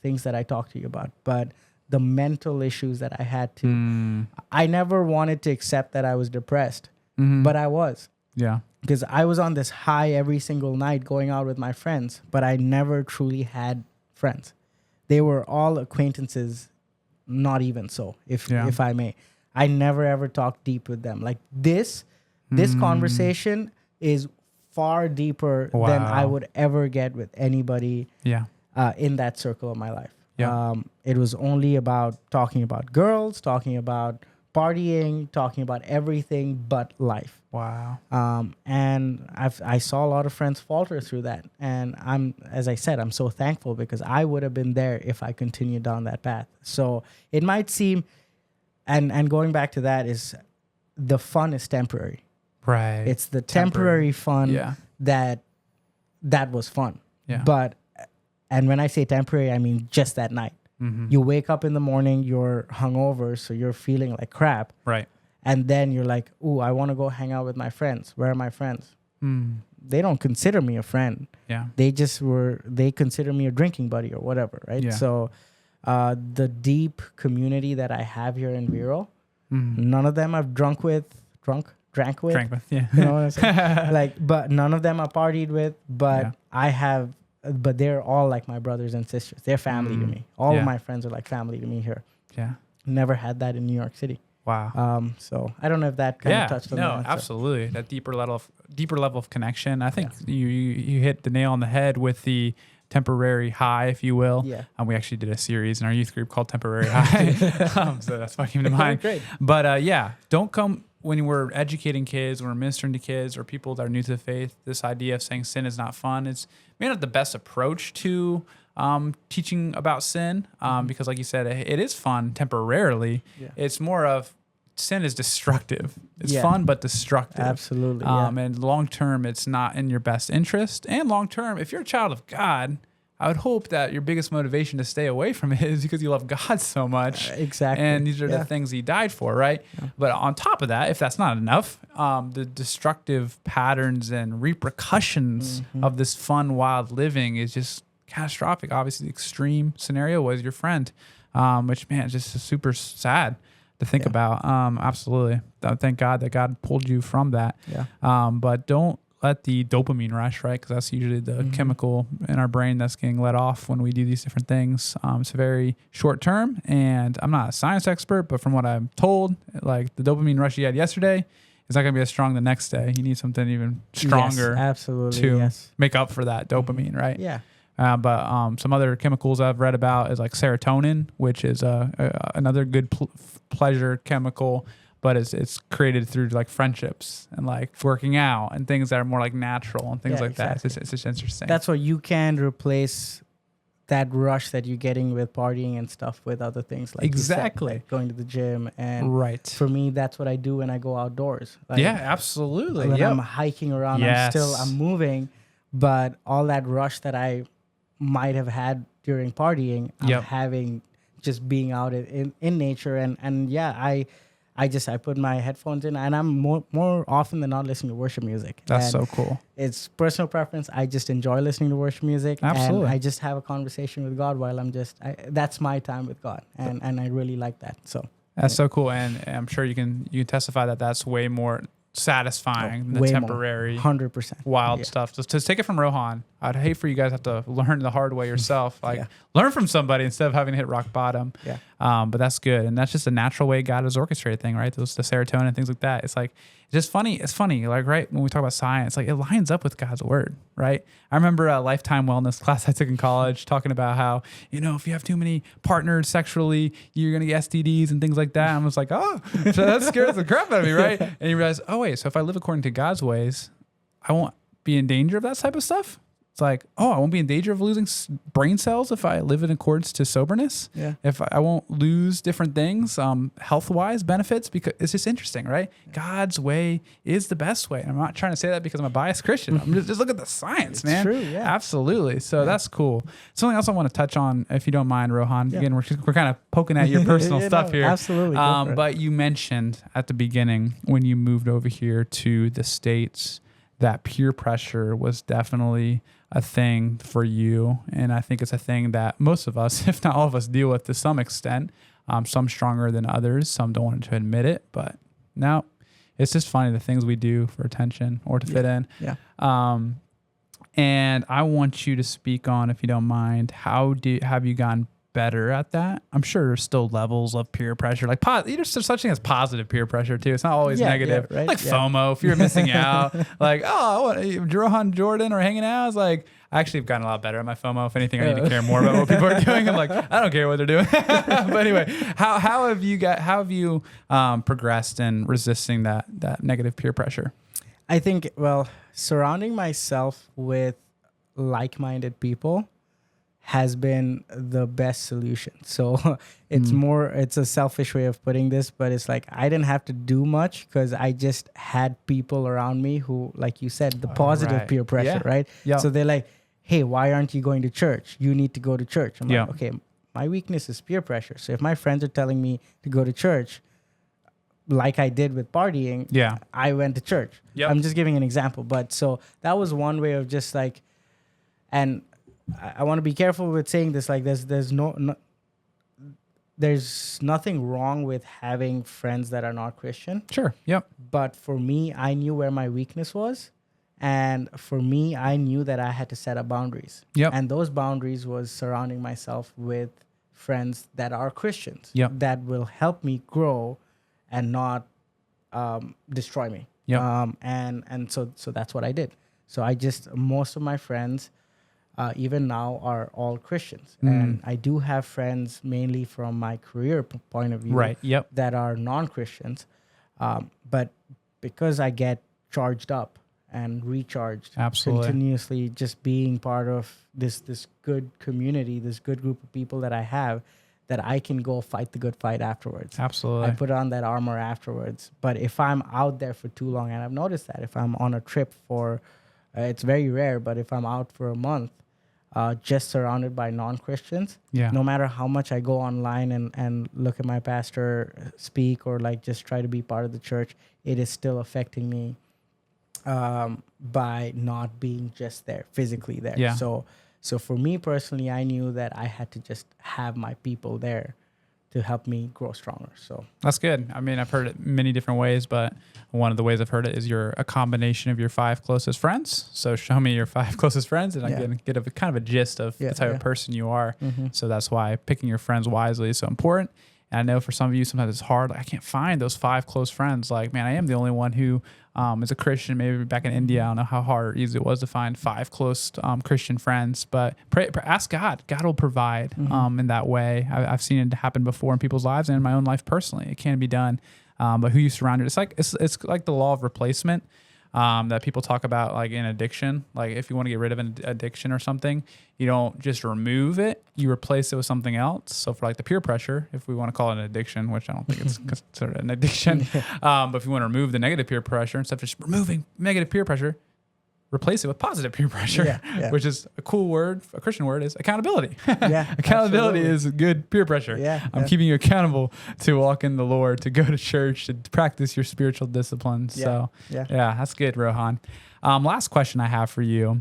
[SPEAKER 2] things that I talked to you about. But the mental issues that I had to, I never wanted to accept that I was depressed, but I was. Yeah. Because I was on this high every single night going out with my friends, but I never truly had friends. They were all acquaintances, not even so, if I may. I never ever talked deep with them. Like this conversation is far deeper than I would ever get with anybody in that circle of my life.
[SPEAKER 1] Yeah.
[SPEAKER 2] It was only about talking about girls, talking about partying, talking about everything but life.
[SPEAKER 1] Wow.
[SPEAKER 2] And I saw a lot of friends falter through that. And as I said, I'm so thankful because I would have been there if I continued down that path. So it might seem, and going back to that is the fun is temporary.
[SPEAKER 1] Right.
[SPEAKER 2] It's the temporary fun that was fun.
[SPEAKER 1] Yeah.
[SPEAKER 2] And when I say temporary, I mean just that night.
[SPEAKER 1] Mm-hmm.
[SPEAKER 2] You wake up in the morning, you're hungover, so you're feeling like crap.
[SPEAKER 1] Right.
[SPEAKER 2] And then you're like, ooh, I want to go hang out with my friends. Where are my friends?
[SPEAKER 1] Mm.
[SPEAKER 2] They don't consider me a friend.
[SPEAKER 1] Yeah.
[SPEAKER 2] They consider me a drinking buddy or whatever, right?
[SPEAKER 1] Yeah.
[SPEAKER 2] So the deep community that I have here in Vero, none of them I've drank with,
[SPEAKER 1] yeah.
[SPEAKER 2] you know what I'm saying? But none of them I partied with, but but they're all like my brothers and sisters. They're family to me. All of my friends are like family to me here.
[SPEAKER 1] Yeah.
[SPEAKER 2] Never had that in New York City.
[SPEAKER 1] Wow.
[SPEAKER 2] So I don't know if that kind of touched on that.
[SPEAKER 1] No, absolutely. That deeper level of connection. I think you hit the nail on the head with the temporary high, if you will.
[SPEAKER 2] Yeah.
[SPEAKER 1] We actually did a series in our youth group called Temporary High. So that's what came to mind.
[SPEAKER 2] Great.
[SPEAKER 1] But don't come when we're educating kids, when we're ministering to kids or people that are new to the faith, this idea of saying sin is not fun, it's maybe not the best approach to teaching about sin because like you said, it is fun temporarily. Yeah. It's more of sin is destructive. It's fun, but destructive.
[SPEAKER 2] Absolutely.
[SPEAKER 1] And long term, it's not in your best interest. And long term, if you're a child of God, I would hope that your biggest motivation to stay away from it is because you love God so much.
[SPEAKER 2] Exactly.
[SPEAKER 1] And these are the things he died for, right? Yeah. But on top of that, if that's not enough, the destructive patterns and repercussions of this fun, wild living is just catastrophic. Obviously, the extreme scenario was your friend, which, man, is just super sad to think about. Absolutely. Thank God that God pulled you from that. Yeah. But don't let the dopamine rush, right? Because that's usually the chemical in our brain that's getting let off when we do these different things. It's very short term, and I'm not a science expert, but from what I'm told, like the dopamine rush you had yesterday is not going to be as strong the next day. You need something even stronger to make up for that dopamine, right?
[SPEAKER 2] Yeah.
[SPEAKER 1] But some other chemicals I've read about is like serotonin, which is another good pleasure chemical, but it's created through like friendships and like working out and things that are more like natural and things like that. It's just interesting.
[SPEAKER 2] That's why you can replace that rush that you're getting with partying and stuff with other things like like going to the gym. And for me, that's what I do when I go outdoors. Like,
[SPEAKER 1] absolutely.
[SPEAKER 2] When I'm hiking around, I'm moving, but all that rush that I might have had during partying, I'm having just being out in nature. I put my headphones in, and I'm more often than not listening to worship music.
[SPEAKER 1] That's so cool.
[SPEAKER 2] It's personal preference. I just enjoy listening to worship music.
[SPEAKER 1] Absolutely.
[SPEAKER 2] And I just have a conversation with God while that's my time with God. And I really like that. So
[SPEAKER 1] that's so cool. And I'm sure you can testify that that's way more satisfying than the temporary
[SPEAKER 2] 100%
[SPEAKER 1] wild stuff. Just to take it from Rohan, I'd hate for you guys to have to learn the hard way yourself. Learn from somebody instead of having to hit rock bottom. But that's good, and that's just a natural way God has orchestrated thing, right? The serotonin and things like that. It's like it's just funny. It's funny, like right when we talk about science, like it lines up with God's word, right? I remember a lifetime wellness class I took in college talking about how if you have too many partners sexually, you're gonna get STDs and things like that. And I was like, so that scares the crap out of me, right? And you realize, wait, so if I live according to God's ways, I won't be in danger of that type of stuff. It's like, I won't be in danger of losing brain cells if I live in accordance to soberness. Yeah. If I won't lose different things, health-wise benefits, because it's just interesting, right? Yeah. God's way is the best way. And I'm not trying to say that because I'm a biased Christian. I'm just look at the science, man.
[SPEAKER 2] True, yeah.
[SPEAKER 1] Absolutely. So that's cool. Something else I want to touch on, if you don't mind, Rohan. Yeah. Again, we're kind of poking at your personal stuff here.
[SPEAKER 2] Absolutely.
[SPEAKER 1] But you mentioned at the beginning when you moved over here to the States that peer pressure was definitely a thing for you. And I think it's a thing that most of us, if not all of us, deal with to some extent. Some stronger than others. Some don't want to admit it. But no, it's just funny the things we do for attention or to fit in.
[SPEAKER 2] Yeah.
[SPEAKER 1] And I want you to speak on, if you don't mind, have you gotten better at that? I'm sure there's still levels of peer pressure. Like there's such thing as positive peer pressure too. It's not always negative.
[SPEAKER 2] Yeah, right?
[SPEAKER 1] Like FOMO, if you're missing out. Like, Rohan Jordan are hanging out. It's like, I actually have gotten a lot better at my FOMO. If anything, I need to care more about what people are doing. I'm like, I don't care what they're doing. But anyway, how have you progressed in resisting that negative peer pressure?
[SPEAKER 2] I think, well, surrounding myself with like-minded people has been the best solution. So it's a selfish way of putting this, but it's like I didn't have to do much because I just had people around me who, like you said, the positive peer pressure, right?
[SPEAKER 1] Yeah.
[SPEAKER 2] So they're like, hey, why aren't you going to church? You need to go to church. I'm like, okay, my weakness is peer pressure. So if my friends are telling me to go to church, like I did with partying, I went to church. Yep. I'm just giving an example. But so that was one way of just like, and I want to be careful with saying this. Like, there's nothing wrong with having friends that are not Christian.
[SPEAKER 1] Sure. Yep.
[SPEAKER 2] But for me, I knew where my weakness was, and for me, I knew that I had to set up boundaries.
[SPEAKER 1] Yep.
[SPEAKER 2] And those boundaries was surrounding myself with friends that are Christians.
[SPEAKER 1] Yep.
[SPEAKER 2] That will help me grow and not destroy me.
[SPEAKER 1] Yep.
[SPEAKER 2] And so that's what I did. So most of my friends, even now, are all Christians. And I do have friends mainly from my career point of view,
[SPEAKER 1] right? Yep.
[SPEAKER 2] that are non-Christians. But because I get charged up and recharged continuously, just being part of this good community, this good group of people that I have, that I can go fight the good fight afterwards.
[SPEAKER 1] Absolutely.
[SPEAKER 2] I put on that armor afterwards. But if I'm out there for too long, and I've noticed that if I'm on a trip for, it's very rare, but if I'm out for a month, just surrounded by non-Christians, no matter how much I go online and look at my pastor speak or like just try to be part of the church, it is still affecting me by not being just there, physically there.
[SPEAKER 1] Yeah.
[SPEAKER 2] So for me personally, I knew that I had to just have my people there to help me grow stronger. So
[SPEAKER 1] that's good. I mean, I've heard it many different ways, but one of the ways I've heard it is you're a combination of your 5 closest friends. So show me your 5 closest friends, and I can get a kind of a gist of the type of person you are. Mm-hmm. So that's why picking your friends wisely is so important. And I know for some of you, sometimes it's hard. Like, I can't find those 5 close friends. Like, man, I am the only one who is a Christian. Maybe back in India, I don't know how hard or easy it was to find 5 close Christian friends. But ask God. God will provide in that way. I've seen it happen before in people's lives and in my own life personally. It can be done. But who you surround it, it's like the law of replacement. That people talk about, like in addiction. Like, if you want to get rid of an addiction or something, you don't just remove it, you replace it with something else. So for like the peer pressure, if we want to call it an addiction, which I don't think it's considered an addiction, but if you want to remove the negative peer pressure, instead of just removing negative peer pressure, replace it with positive peer pressure, which is a cool word, a Christian word, is accountability. Accountability is good peer pressure. I'm keeping you accountable to walk in the Lord, to go to church, to practice your spiritual disciplines. So that's good, Rohan. Last question I have for you.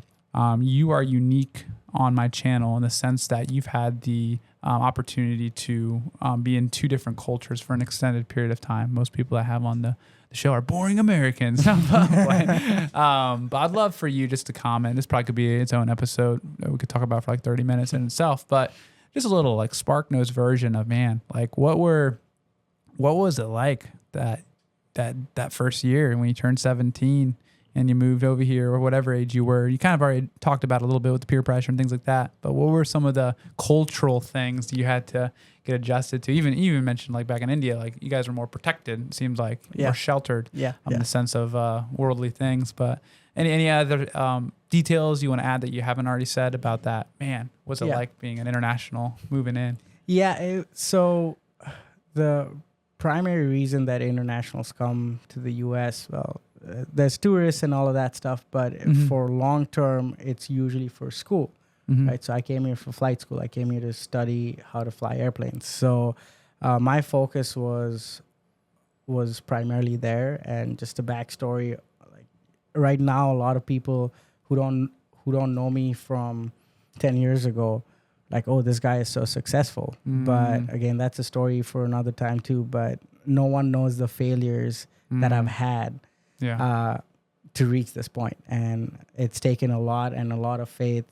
[SPEAKER 1] You are unique on my channel in the sense that you've had the opportunity to be in 2 different cultures for an extended period of time. Most people I have on the show are boring Americans. But I'd love for you just to comment. This probably could be its own episode that we could talk about for like 30 minutes in itself, but just a little like SparkNotes version of, man, like what was it like that first year when you turned 17 and you moved over here, or whatever age you were? You kind of already talked about it a little bit with the peer pressure and things like that, but what were some of the cultural things you had to get adjusted to? Even mentioned like back in India, like you guys were more protected, it seems like, more sheltered in the sense of worldly things. But any other details you want to add that you haven't already said about that? Man, what's it like being an international moving in?
[SPEAKER 2] So the primary reason that internationals come to the U.S., well, there's tourists and all of that stuff, but for long term, it's usually for school. Right. So I came here for flight school. I came here to study how to fly airplanes. So my focus was primarily there. And just a backstory, like right now, a lot of people who don't know me from 10 years ago, like, oh, this guy is so successful. But again, that's a story for another time too. But no one knows the failures that I've had to reach this point. And it's taken a lot of faith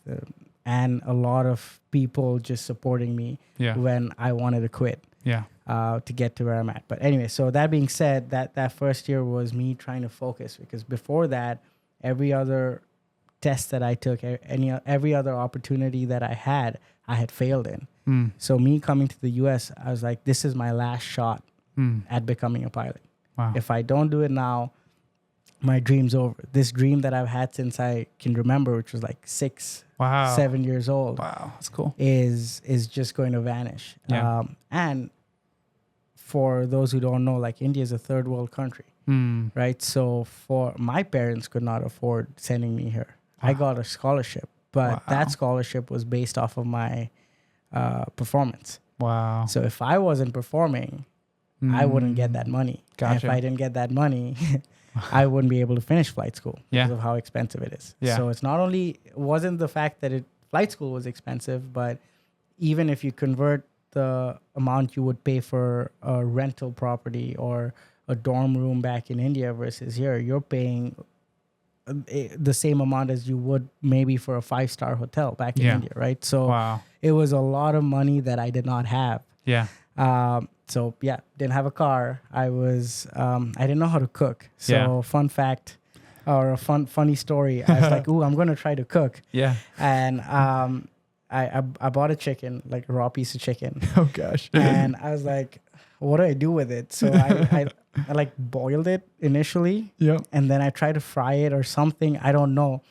[SPEAKER 2] and a lot of people just supporting me when I wanted to quit to get to where I'm at. But anyway, so that being said, that first year was me trying to focus, because before that, every other test that I took, every other opportunity that I had failed in. So me coming to the US, I was like, this is my last shot at becoming a pilot.
[SPEAKER 1] Wow.
[SPEAKER 2] If I don't do it now, my dream's over. This dream that I've had since I can remember, which was like 7 years old.
[SPEAKER 1] Wow, that's cool.
[SPEAKER 2] Is just going to vanish.
[SPEAKER 1] Yeah.
[SPEAKER 2] And for those who don't know, like India is a third world country, right? So for my parents could not afford sending me here. I got a scholarship, but that scholarship was based off of my performance.
[SPEAKER 1] Wow.
[SPEAKER 2] So if I wasn't performing, I wouldn't get that money.
[SPEAKER 1] Gotcha.
[SPEAKER 2] And if I didn't get that money, I wouldn't be able to finish flight school because of how expensive it is.
[SPEAKER 1] Yeah.
[SPEAKER 2] So it's not only wasn't the fact that flight school was expensive, but even if you convert the amount you would pay for a rental property or a dorm room back in India versus here, you're paying the same amount as you would maybe for a 5-star hotel back in India, right? So it was a lot of money that I did not have.
[SPEAKER 1] Yeah.
[SPEAKER 2] So yeah, didn't have a car. I didn't know how to cook. So fun fact, or a funny story. I was like, ooh, I'm gonna try to cook. Yeah. And I bought a chicken, like a raw piece of chicken.
[SPEAKER 1] Oh gosh.
[SPEAKER 2] And I was like, what do I do with it? So I like boiled it initially. Yeah. And then I tried to fry it or something. I don't know.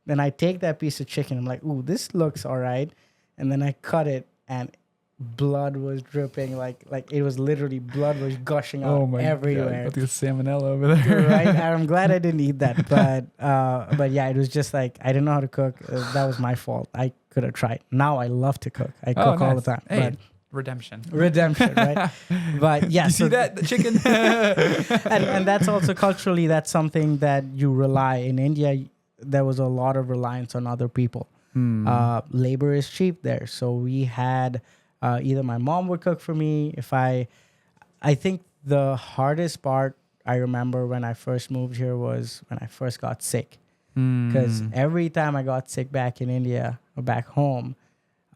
[SPEAKER 2] Then I take that piece of chicken. I'm like, ooh, this looks all right. And then I cut it and blood was dripping, like it was literally blood was gushing out everywhere.
[SPEAKER 1] God, the salmonella over there.
[SPEAKER 2] Right? I'm glad I didn't eat that, but yeah, it was just like I didn't know how to cook. That was my fault. I could have tried. Now I love to cook. I cook all the time.
[SPEAKER 1] Hey,
[SPEAKER 2] but
[SPEAKER 1] redemption,
[SPEAKER 2] right? But yeah,
[SPEAKER 1] you see that the chicken,
[SPEAKER 2] and that's also culturally that's something that you rely in India. There was a lot of reliance on other people. Labor is cheap there, so we had. Either my mom would cook for me. I think the hardest part I remember when I first moved here was when I first got sick. Because every time I got sick back in India or back home,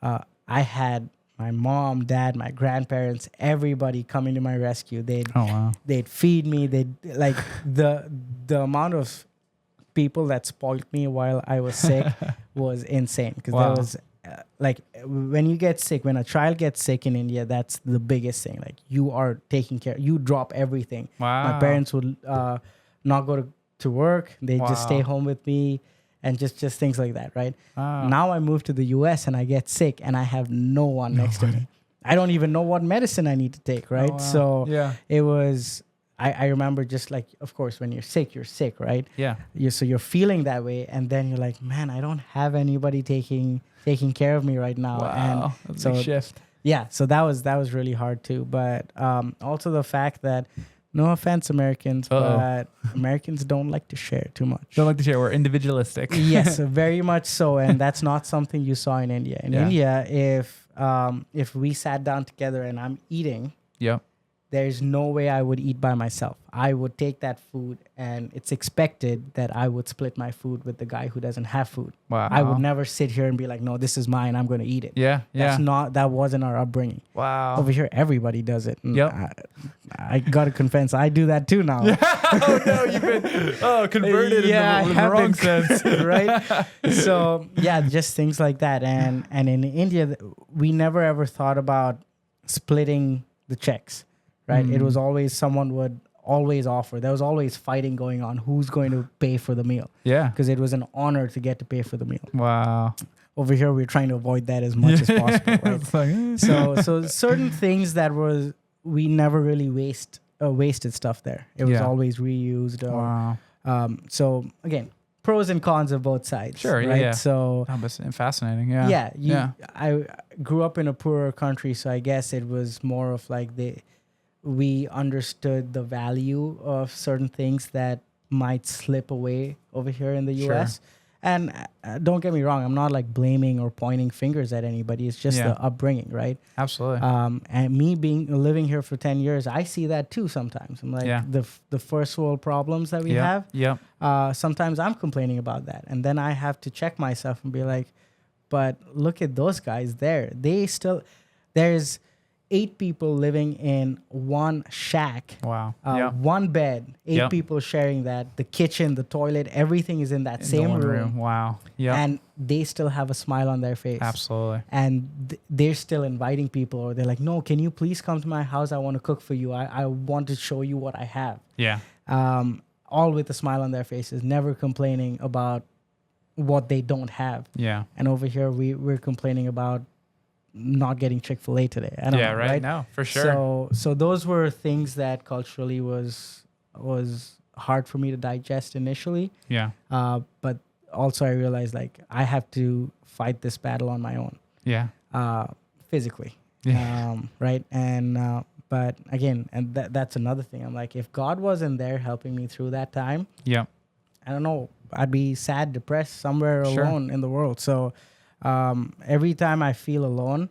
[SPEAKER 2] I had my mom, dad, my grandparents, everybody coming to my rescue. They'd feed me. They'd like the amount of people that spoiled me while I was sick was insane. Because there was like when you get sick, when a child gets sick in India, that's the biggest thing. Like you are taking care, you drop everything. My parents would not go to work. They just stay home with me and just things like that, right? Now I moved to the US and I get sick and I have no one next to me. I don't even know what medicine I need to take, right? So it was, I remember just like, of course, when you're sick, right? Yeah. So you're feeling that way. And then you're like, man, I don't have anybody taking care of me right now.
[SPEAKER 1] Wow.
[SPEAKER 2] And
[SPEAKER 1] that's a big shift.
[SPEAKER 2] Yeah. So that was really hard too. But also the fact that, no offense, Americans, but Americans don't like to share too much.
[SPEAKER 1] Don't like to share. We're individualistic.
[SPEAKER 2] Yes, very much so. And that's not something you saw in India. In India, if we sat down together and I'm eating, there's no way I would eat by myself. I would take that food and it's expected that I would split my food with the guy who doesn't have food. Wow. I would never sit here and be like, no, this is mine. I'm going to eat it. That wasn't our upbringing. Wow. Over here, everybody does it. I got to confess, I do that too now.
[SPEAKER 1] Oh, no, you've been converted in the wrong sense.
[SPEAKER 2] Right? So, yeah, just things like that. And in India, we never ever thought about splitting the checks. Right. It was always someone would always offer. There was always fighting going on. Who's going to pay for the meal? Yeah. Because it was an honor to get to pay for the meal. Wow. Over here, we're trying to avoid that as much as possible. Right? So certain things that we never really wasted stuff there. It was always reused. Wow. So again, pros and cons of both sides.
[SPEAKER 1] Sure.
[SPEAKER 2] Right?
[SPEAKER 1] Yeah.
[SPEAKER 2] So
[SPEAKER 1] fascinating. Yeah.
[SPEAKER 2] Yeah. I grew up in a poorer country, so I guess it was more of like we understood the value of certain things that might slip away over here in the US. Sure. And don't get me wrong, I'm not like blaming or pointing fingers at anybody. It's just the upbringing, right?
[SPEAKER 1] Absolutely.
[SPEAKER 2] And me living here for 10 years, I see that too sometimes. I'm like the first world problems that we have. Yeah. Sometimes I'm complaining about that. And then I have to check myself and be like, but look at those guys there. 8 people living in one shack.
[SPEAKER 1] Wow.
[SPEAKER 2] One bed, 8 people sharing that. The kitchen, the toilet, everything is in that same room.
[SPEAKER 1] Wow. Yeah.
[SPEAKER 2] And they still have a smile on their face.
[SPEAKER 1] Absolutely.
[SPEAKER 2] And they're still inviting people, or they're like, no, can you please come to my house? I want to cook for you. I want to show you what I have.
[SPEAKER 1] Yeah.
[SPEAKER 2] All with a smile on their faces, never complaining about what they don't have.
[SPEAKER 1] Yeah.
[SPEAKER 2] And over here, we're complaining about not getting Chick-fil-A today. I don't know, right?
[SPEAKER 1] No, for sure.
[SPEAKER 2] So those were things that culturally was hard for me to digest initially.
[SPEAKER 1] Yeah.
[SPEAKER 2] But also I realized like I have to fight this battle on my own.
[SPEAKER 1] Yeah.
[SPEAKER 2] Physically.
[SPEAKER 1] Yeah.
[SPEAKER 2] Right. And but again, and that's another thing. I'm like, if God wasn't there helping me through that time,
[SPEAKER 1] Yeah.
[SPEAKER 2] I don't know, I'd be sad, depressed, somewhere alone in the world. So every time I feel alone,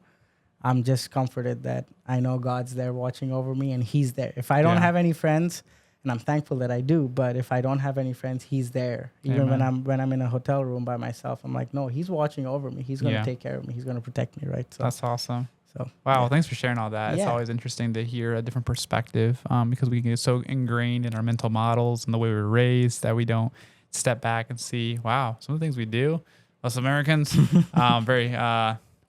[SPEAKER 2] I'm just comforted that I know God's there watching over me, and He's there. If I don't have any friends, and I'm thankful that I do, but if I don't have any friends, He's there. Even when I'm in a hotel room by myself, I'm like, no, He's watching over me. He's going to take care of me. He's going to protect me, right? So
[SPEAKER 1] that's awesome.
[SPEAKER 2] So
[SPEAKER 1] wow, well, thanks for sharing all that. It's always interesting to hear a different perspective, because we get so ingrained in our mental models and the way we were raised that we don't step back and see, wow, some of the things we do, us Americans, very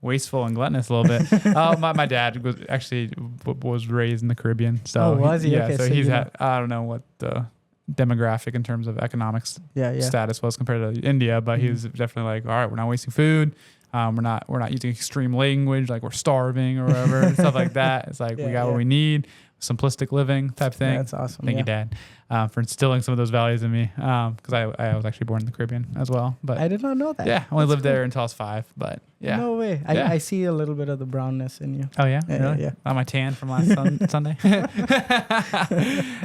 [SPEAKER 1] wasteful and gluttonous a little bit. My dad was raised in the Caribbean. So
[SPEAKER 2] was he?
[SPEAKER 1] Yeah,
[SPEAKER 2] Okay,
[SPEAKER 1] so he's had, I don't know what the demographic in terms of economics status was compared to India, but he was definitely like, all right, we're not wasting food. We're not using extreme language, like we're starving or whatever, and stuff like that. It's like we got what we need, simplistic living type thing.
[SPEAKER 2] That's awesome.
[SPEAKER 1] Thank you, Dad, for instilling some of those values in me. Because I was actually born in the Caribbean as well. But
[SPEAKER 2] I did not know that.
[SPEAKER 1] Yeah, I only lived there until I was 5. But yeah,
[SPEAKER 2] no way. I see a little bit of the brownness in you.
[SPEAKER 1] Oh yeah,
[SPEAKER 2] really? Yeah.
[SPEAKER 1] On my tan from last Sunday.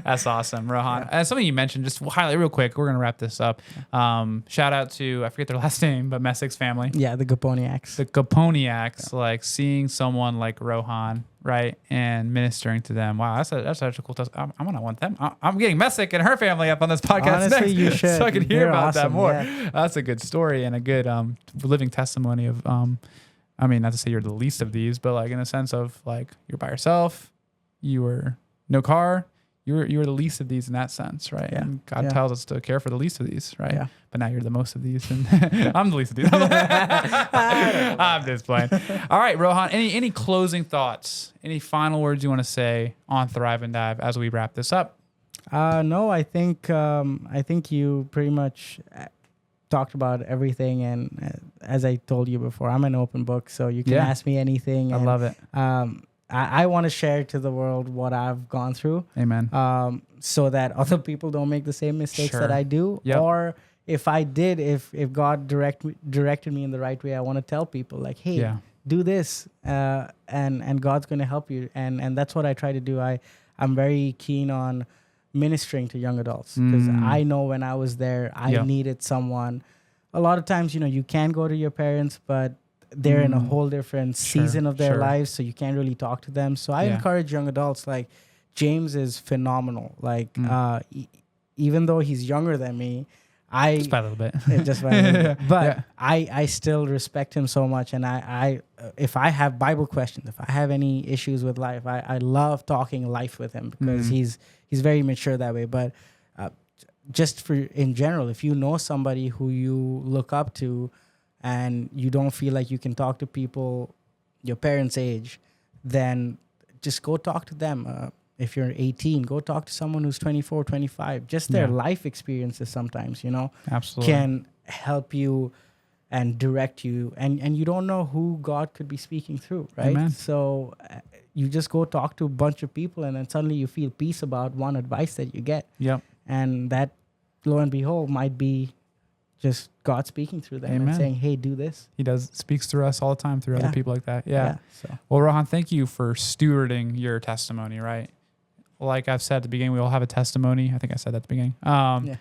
[SPEAKER 1] That's awesome, Rohan. And something you mentioned, just highlight real quick. We're gonna wrap this up. Shout out to, I forget their last name, but Messick's family.
[SPEAKER 2] Yeah, the Gaponiuks.
[SPEAKER 1] The Gaponiuks, like seeing someone like Rohan, right, and ministering to them. Wow, that's such a cool test. I'm gonna want them. I'm getting Messick and her family up on this podcast.
[SPEAKER 2] Honestly,
[SPEAKER 1] next,
[SPEAKER 2] you should.
[SPEAKER 1] so I can hear about that
[SPEAKER 2] awesome,
[SPEAKER 1] more.
[SPEAKER 2] Yeah.
[SPEAKER 1] That's a good story and a good living testimony of I mean, not to say you're the least of these, but like in a sense of like you're by yourself, you were no car, you were the least of these in that sense, right?
[SPEAKER 2] Yeah.
[SPEAKER 1] And God tells us to care for the least of these, right?
[SPEAKER 2] Yeah.
[SPEAKER 1] But now you're the most of these, and I'm the least of these. I'm just playing. All right, Rohan. Any closing thoughts? Any final words you want to say on Thrive and Dive as we wrap this up?
[SPEAKER 2] No, I think you pretty much talked about everything, and as I told you before, I'm an open book, so you can ask me anything.
[SPEAKER 1] I love it.
[SPEAKER 2] I want to share to the world what I've gone through.
[SPEAKER 1] Amen.
[SPEAKER 2] So that other people don't make the same mistakes that I do. Yep. Or if I did, if God directed me in the right way, I want to tell people like, hey, do this, and God's going to help you. And that's what I try to do. I'm very keen on ministering to young adults, because I know when I was there, I needed someone. A lot of times, you can go to your parents, but they're in a whole different season of their lives, so you can't really talk to them. So I encourage young adults. Like James is phenomenal. Like even though he's younger than me,
[SPEAKER 1] just by a little bit.
[SPEAKER 2] But I still respect him so much, and I if I have Bible questions, if I have any issues with life, I love talking life with him, because he's very mature that way. But just for in general, if you know somebody who you look up to and you don't feel like you can talk to people your parents' age, then just go talk to them. If you're 18, go talk to someone who's 24, 25. Just their life experiences sometimes,
[SPEAKER 1] absolutely
[SPEAKER 2] can help you and direct you. And you don't know who God could be speaking through, right?
[SPEAKER 1] Amen.
[SPEAKER 2] So you just go talk to a bunch of people, and then suddenly you feel peace about one advice that you get.
[SPEAKER 1] Yep.
[SPEAKER 2] And that, lo and behold, might be just God speaking through them and saying, hey, do this.
[SPEAKER 1] He speaks through us all the time through other people like that. Yeah.
[SPEAKER 2] So.
[SPEAKER 1] Well, Rohan, thank you for stewarding your testimony, right? Like I've said at the beginning, we all have a testimony. I think I said that at the beginning.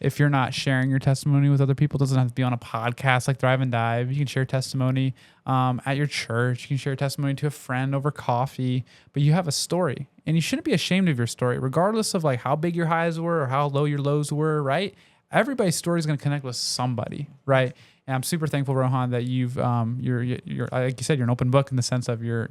[SPEAKER 1] If you're not sharing your testimony with other people, it doesn't have to be on a podcast like Thrive and Dive. You can share testimony at your church. You can share testimony to a friend over coffee, but you have a story, and you shouldn't be ashamed of your story, regardless of like how big your highs were or how low your lows were, right? Everybody's story is going to connect with somebody, right? And I'm super thankful, Rohan, that you're like you said, you're an open book in the sense of you're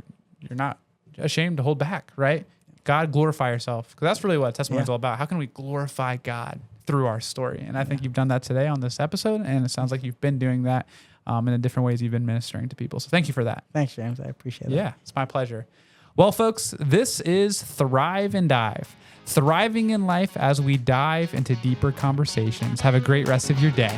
[SPEAKER 1] not ashamed to hold back, right? God, glorify yourself. Because that's really what testimony is all about. How can we glorify God through our story? And I think you've done that today on this episode. And it sounds like you've been doing that in the different ways you've been ministering to people. So thank you for that.
[SPEAKER 2] Thanks, James. I appreciate it.
[SPEAKER 1] Yeah, it's my pleasure. Well, folks, this is Thrive and Dive. Thriving in life as we dive into deeper conversations. Have a great rest of your day.